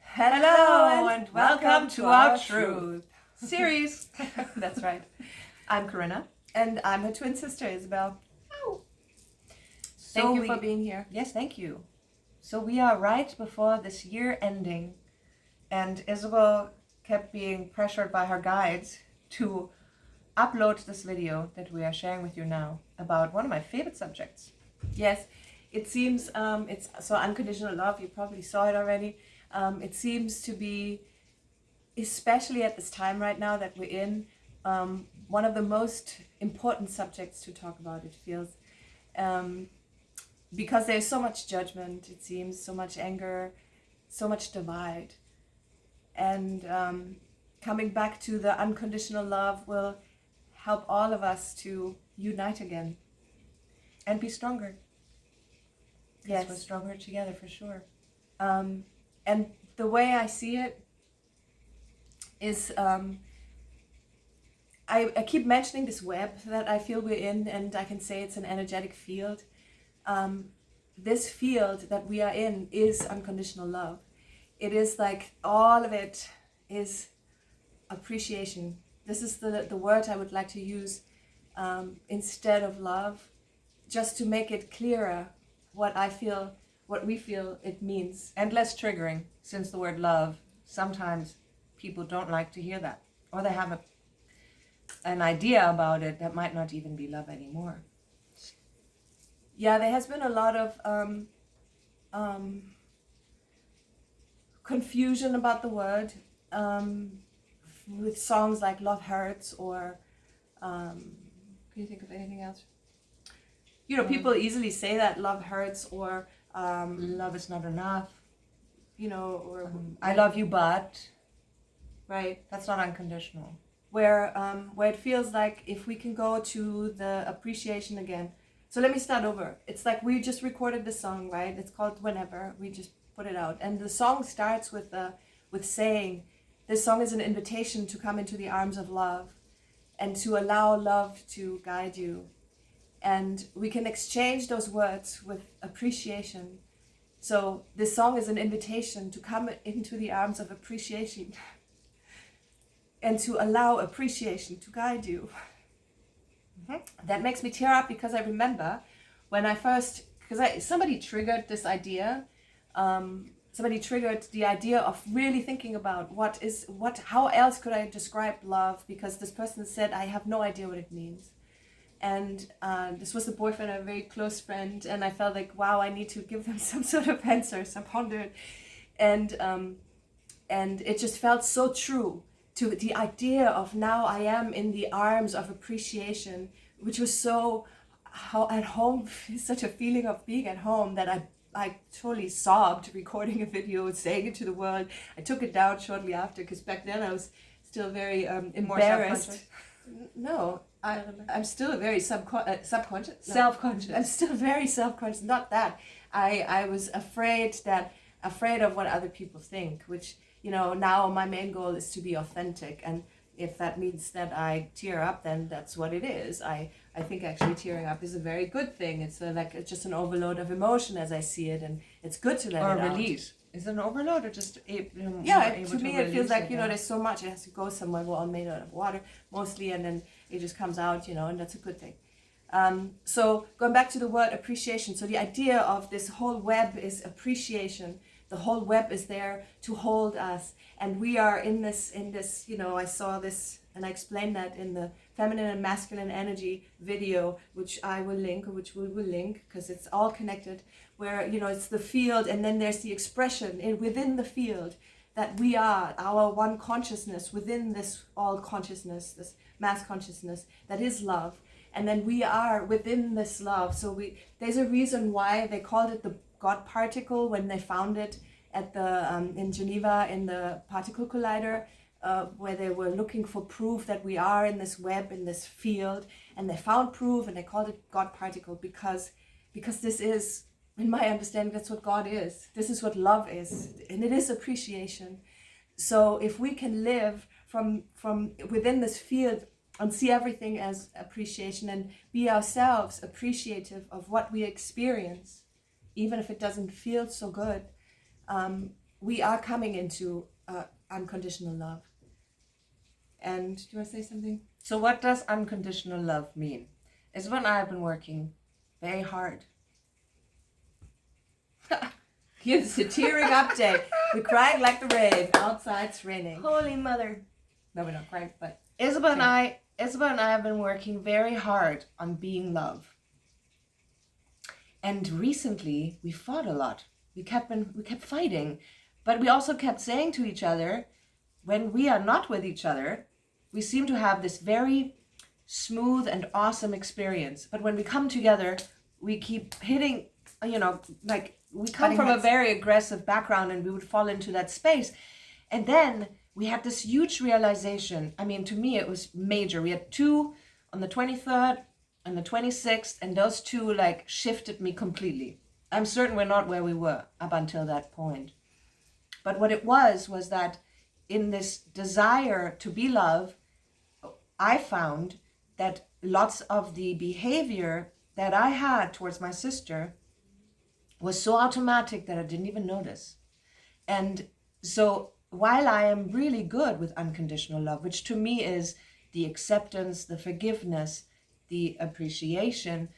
Hello and welcome to our Truth series. That's right. I'm Corinna. And I'm her twin sister, Isabelle. Oh. Thank you for being here. Yes, thank you. So we are right before this year ending, and Isabelle kept being pressured by her guides to upload this video that we are sharing with you now about one of my favorite subjects. Yes, it seems it's so Unconditional Love. You probably saw it already. It seems to be, especially at this time right now that we're in, one of the most important subjects to talk about, it feels. Because there's so much judgment, it seems, so much anger, so much divide. And coming back to the unconditional love will help all of us to unite again. And be stronger. Yes. We're stronger together for sure. And the way I see it is, I keep mentioning this web that I feel we're in, and I can say it's an energetic field. This field that we are in is unconditional love. It is like all of it is appreciation. This is the word I would like to use instead of love, just to make it clearer what we feel it means. And less triggering, since the word love, sometimes people don't like to hear that. Or they have an idea about it that might not even be love anymore. Yeah, there has been a lot of confusion about the word with songs like Love Hurts, or can you think of anything else? You know, people easily say that love hurts, or love is not enough. You know, or I love you, but right, that's not unconditional. Where it feels like if we can go to the appreciation again. So let me start over. It's like we just recorded the song, right? It's called Whenever. We just put it out, and the song starts with saying, this song is an invitation to come into the arms of love, and to allow love to guide you. And we can exchange those words with appreciation. So this song is an invitation to come into the arms of appreciation and to allow appreciation to guide you. Mm-hmm. That makes me tear up, because I remember when I first, somebody triggered this idea. Somebody triggered the idea of really thinking about how else could I describe love? Because this person said, I have no idea what it means. And this was the boyfriend of a very close friend, and I felt like, wow, I need to give them some sort of answer. So I pondered, and it just felt so true to the idea of now I am in the arms of appreciation, which was so how at home, such a feeling of being at home that I totally sobbed recording a video, saying it to the world. I took it down shortly after, because back then I was still very embarrassed. No, I'm still very subconscious. No, self-conscious. I'm still very self-conscious. Not that. I was afraid of what other people think, which, you know, now my main goal is to be authentic. And if that means that I tear up, then that's what it is. I think actually tearing up is a very good thing. It's it's just an overload of emotion as I see it, and it's good to let it out. Or release. Is it an overload, or just to me it feels like, you know, there's so much, it has to go somewhere. We're all made out of water mostly, and then it just comes out, you know, and that's a good thing. So going back to the word appreciation, so the idea of this whole web is appreciation. The whole web is there to hold us, and we are in this, you know, I saw this and I explained that in the feminine and masculine energy video, which I will link, or which we will link, because it's all connected, where, you know, it's the field, and then there's the expression within the field that we are our one consciousness within this all consciousness, this mass consciousness that is love. And then we are within this love. So there's a reason why they called it the God particle when they found it at in Geneva in the particle collider, where they were looking for proof that we are in this web, in this field, and they found proof, and they called it God particle because this is, in my understanding, that's what God is. This is what love is, and it is appreciation. So if we can live from within this field and see everything as appreciation, and be ourselves appreciative of what we experience, even if it doesn't feel so good, we are coming into unconditional love. And do you want to say something? So what does unconditional love mean? Is when I've been working very hard. Here's a tearing update. We're crying like the rain. Outside it's raining. Holy mother. No, we're not crying, but Isabelle and I have been working very hard on being love. And recently we fought a lot. We kept fighting, but we also kept saying to each other, when we are not with each other, we seem to have this very smooth and awesome experience. But when we come together, we keep hitting, like we come from a very aggressive background and we would fall into that space. And then we had this huge realization. I mean, to me, it was major. We had 2 on the 23rd and the 26th, and those 2 like shifted me completely. I'm certain we're not where we were up until that point. But what it was that in this desire to be love, I found that lots of the behavior that I had towards my sister was so automatic that I didn't even notice. And so while I am really good with unconditional love, which to me is the acceptance, the forgiveness, the appreciation,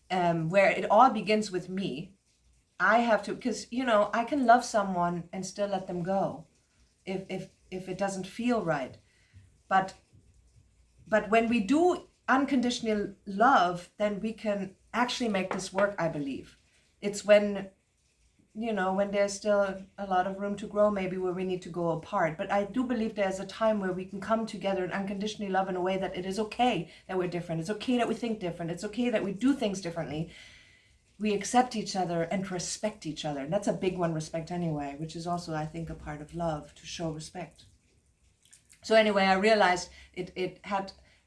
where it all begins with me, I have to, because, I can love someone and still let them go if it doesn't feel right. But when we do unconditional love, then we can actually make this work, I believe. It's when there's still a lot of room to grow, maybe where we need to go apart. But I do believe there's a time where we can come together and unconditionally love in a way that it is okay that we're different. It's okay that we think different. It's okay that we do things differently. We accept each other and respect each other. And that's a big one, respect anyway, which is also, I think, a part of love, to show respect. So anyway, I realized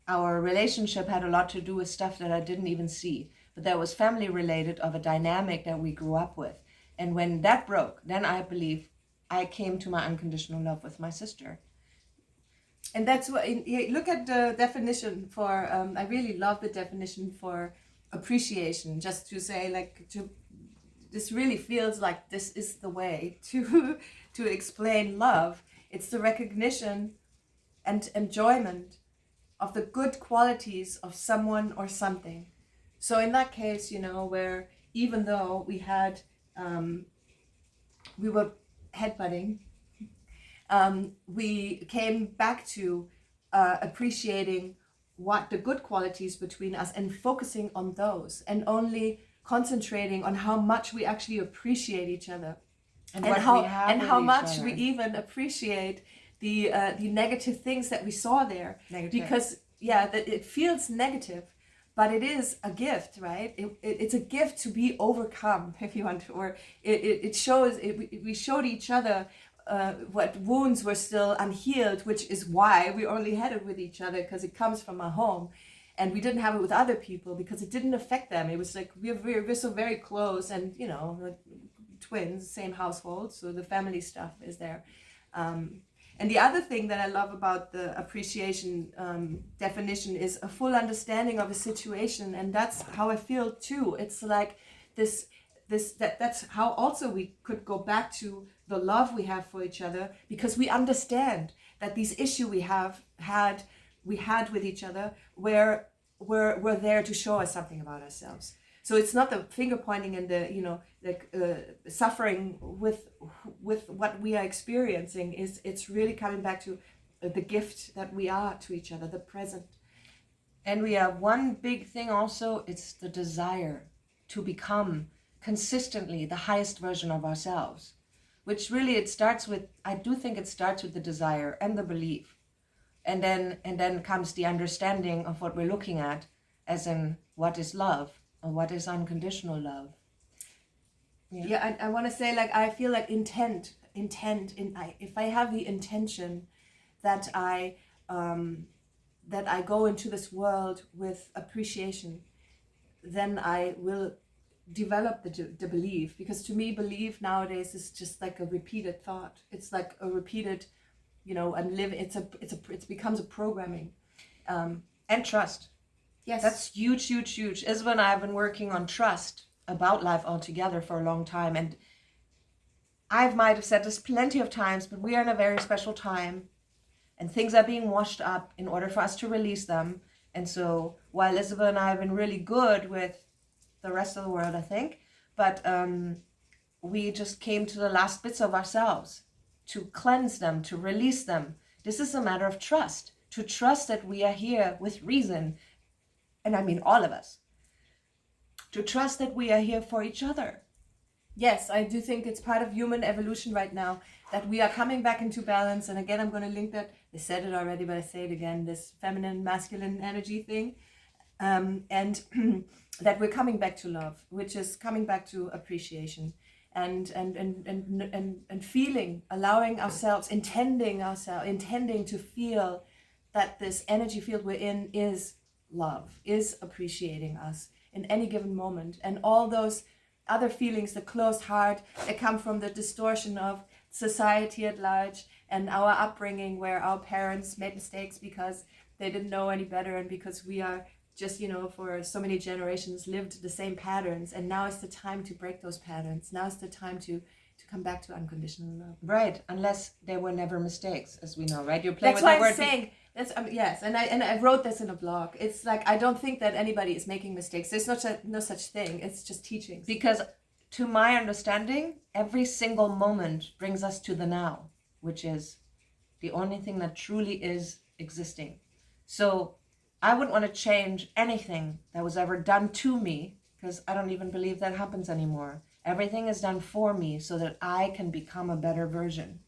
our relationship had a lot to do with stuff that I didn't even see. But that was family related, of a dynamic that we grew up with. And when that broke, then I believe I came to my unconditional love with my sister. And that's what, look at the definition for, I really love the definition for appreciation, just to say, this really feels like this is the way to explain love. It's the recognition and enjoyment of the good qualities of someone or something. So in that case, where even though we had, we were headbutting, we came back to appreciating what the good qualities between us and focusing on those, and only concentrating on how much we actually appreciate each other, and how much we even appreciate the negative things that we saw there. Because that it feels negative, but it is a gift, right? It's a gift to be overcome, if you want to, or it shows, we showed each other what wounds were still unhealed, which is why we only had it with each other, because it comes from our home, and we didn't have it with other people because it didn't affect them. It was like we're so very close, and twins, same household, so the family stuff is there. And the other thing that I love about the appreciation definition is a full understanding of a situation, and that's how I feel too. It's like that's how also we could go back to the love we have for each other, because we understand that these issues we had with each other were there to show us something about ourselves. So it's not the finger pointing and the suffering with what we are experiencing. It's really coming back to the gift that we are to each other, the present. And we have one big thing also, it's the desire to become consistently the highest version of ourselves, which really I do think it starts with the desire and the belief. And then comes the understanding of what we're looking at, as in what is love. Or what is unconditional love? Yeah, I want to say, I feel like intent. If I have the intention that I go into this world with appreciation, then I will develop the belief. Because to me, belief nowadays is just like a repeated thought. It's like a repeated, and live. It becomes a programming, and trust. Yes. That's huge, huge, huge. Isabelle and I have been working on trust about life altogether for a long time. And I might have said this plenty of times, but we are in a very special time and things are being washed up in order for us to release them. And so while Isabel and I have been really good with the rest of the world, I think, but we just came to the last bits of ourselves to cleanse them, to release them. This is a matter of trust, to trust that we are here with reason. And I mean all of us. To trust that we are here for each other. Yes, I do think it's part of human evolution right now that we are coming back into balance. And again, I'm going to link that. I said it already, but I say it again, this feminine, masculine energy thing. And that we're coming back to love, which is coming back to appreciation and feeling, allowing ourselves, intending to feel that this energy field we're in is love, is appreciating us in any given moment. And all those other feelings, the closed heart, that come from the distortion of society at large and our upbringing, where our parents made mistakes because they didn't know any better, and because we are just, for so many generations lived the same patterns. And now is the time to break those patterns. Now is the time to come back to unconditional love. Right, unless they were never mistakes, as we know, right? You're playing That's with why the word. I'm saying. That's yes, and I wrote this in a blog. It's like, I don't think that anybody is making mistakes. There's no such thing. It's just teachings. Because to my understanding, every single moment brings us to the now, which is the only thing that truly is existing. So I wouldn't want to change anything that was ever done to me, because I don't even believe that happens anymore. Everything is done for me so that I can become a better version.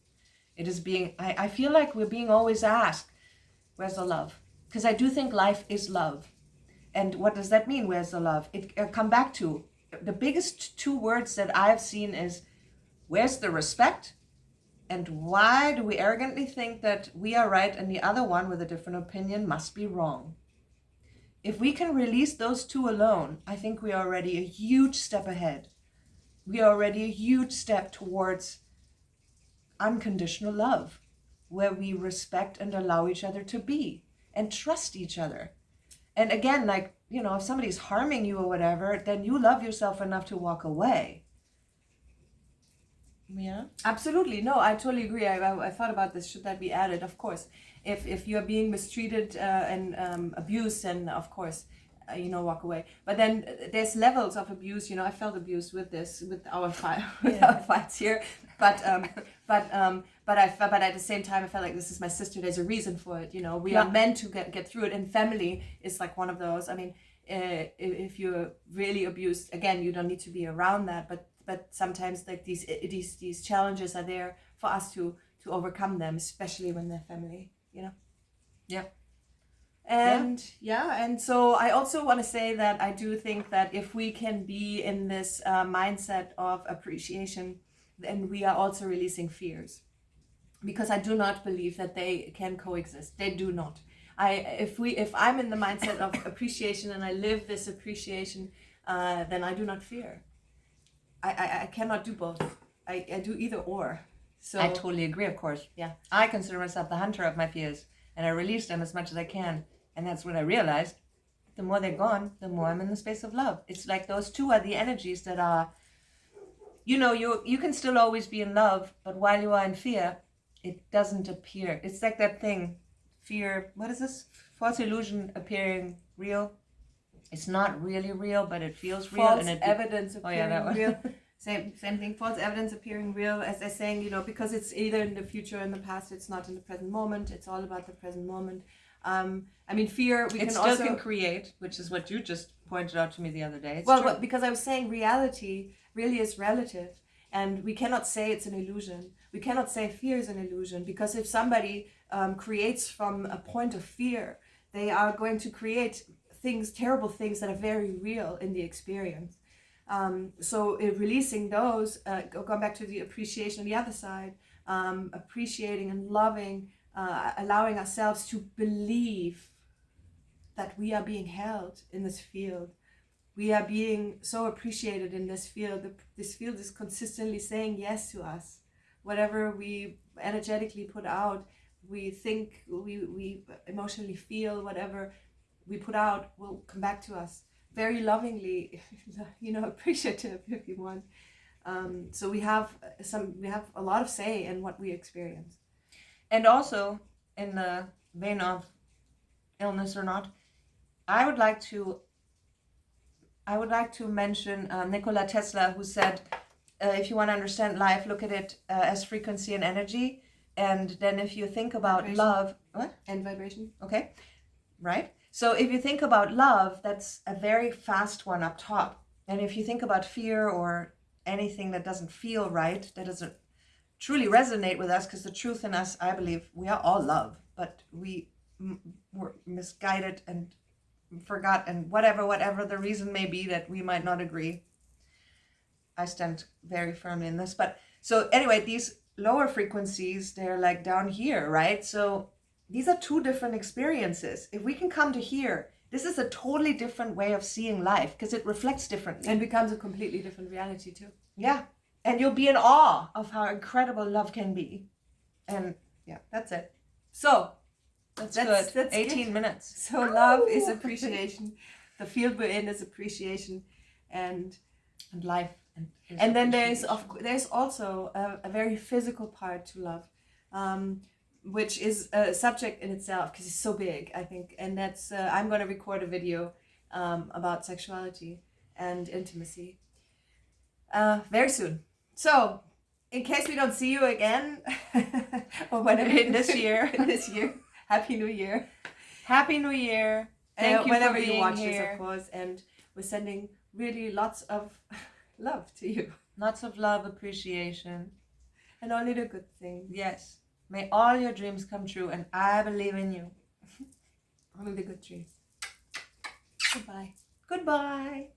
It is being, I feel like we're being always asked, where's the love? Because I do think life is love. And what does that mean, where's the love? It come back to, the biggest two words that I've seen is, where's the respect? And why do we arrogantly think that we are right and the other one with a different opinion must be wrong? If we can release those two alone, I think we are already a huge step ahead. We are already a huge step towards unconditional love, where we respect and allow each other to be and trust each other. And again, like, if somebody's harming you or whatever, then you love yourself enough to walk away. Yeah, absolutely. No, I totally agree. I thought about this. Should that be added? Of course. If you're being mistreated and abused, then of course, walk away. But then there's levels of abuse. I felt abused with our fights here. But at the same time, I felt like this is my sister. There's a reason for it. We are meant to get through it. And family is like one of those. I mean, if you're really abused, again, you don't need to be around that. But sometimes like these challenges are there for us to overcome them, especially when they're family. Yeah. And and so I also want to say that I do think that if we can be in this mindset of appreciation, then we are also releasing fears, because I do not believe that they can coexist. They do not. If I'm in the mindset of appreciation and I live this appreciation, then I do not fear. I cannot do both. I do either or. So I totally agree, of course. Yeah. I consider myself the hunter of my fears, and I release them as much as I can. And that's what I realized. The more they're gone, the more I'm in the space of love. It's like those two are the energies that are, you can still always be in love, but while you are in fear, it doesn't appear. It's like that thing, fear, what is this? False illusion appearing real. It's not really real, but it feels real. False evidence appearing real. Same thing. False evidence appearing real, as they're saying, because it's either in the future or in the past. It's not in the present moment. It's all about the present moment. I mean, fear, we can still can create, which is what you just pointed out to me the other day. Well, because I was saying reality really is relative, and we cannot say it's an illusion. We cannot say fear is an illusion, because if somebody creates from a point of fear, they are going to create terrible things that are very real in the experience. So releasing those, going back to the appreciation on the other side, appreciating and loving, allowing ourselves to believe that we are being held in this field. We are being so appreciated in this field. This field is consistently saying yes to us. Whatever we energetically put out, we think, we emotionally feel, whatever we put out will come back to us very lovingly, appreciative if you want. So we have a lot of say in what we experience. And also, in the vein of illness or not, I would like to mention Nikola Tesla, who said, if you want to understand life, look at it as frequency and energy. And then if you think about Vibration. love, what? And vibration. Okay, right? So if you think about love, that's a very fast one up top. And if you think about fear or anything that doesn't feel right, that doesn't truly resonate with us, because the truth in us, I believe, we are all love, but we were misguided and forgot, and whatever the reason may be that we might not agree. I stand very firmly in this. But so anyway, these lower frequencies, they're like down here, right? So these are two different experiences. If we can come to here, this is a totally different way of seeing life, because it reflects differently. And becomes a completely different reality too. Yeah. And you'll be in awe of how incredible love can be. And yeah, that's it. So That's good. That's 18 good. minutes. So love is appreciation. The field we're in is appreciation, and life. And then there's also a very physical part to love, which is a subject in itself, because it's so big, I think. And that's I'm going to record a video about sexuality and intimacy very soon. So in case we don't see you again, or whenever this year, Happy New Year! Happy New Year! Thank you whenever for being you watch here. this, of course. And we're sending really lots of love to you. Lots of love, appreciation. And only the good things. Yes. May all your dreams come true, and I believe in you. Only the good dreams. Goodbye. Goodbye.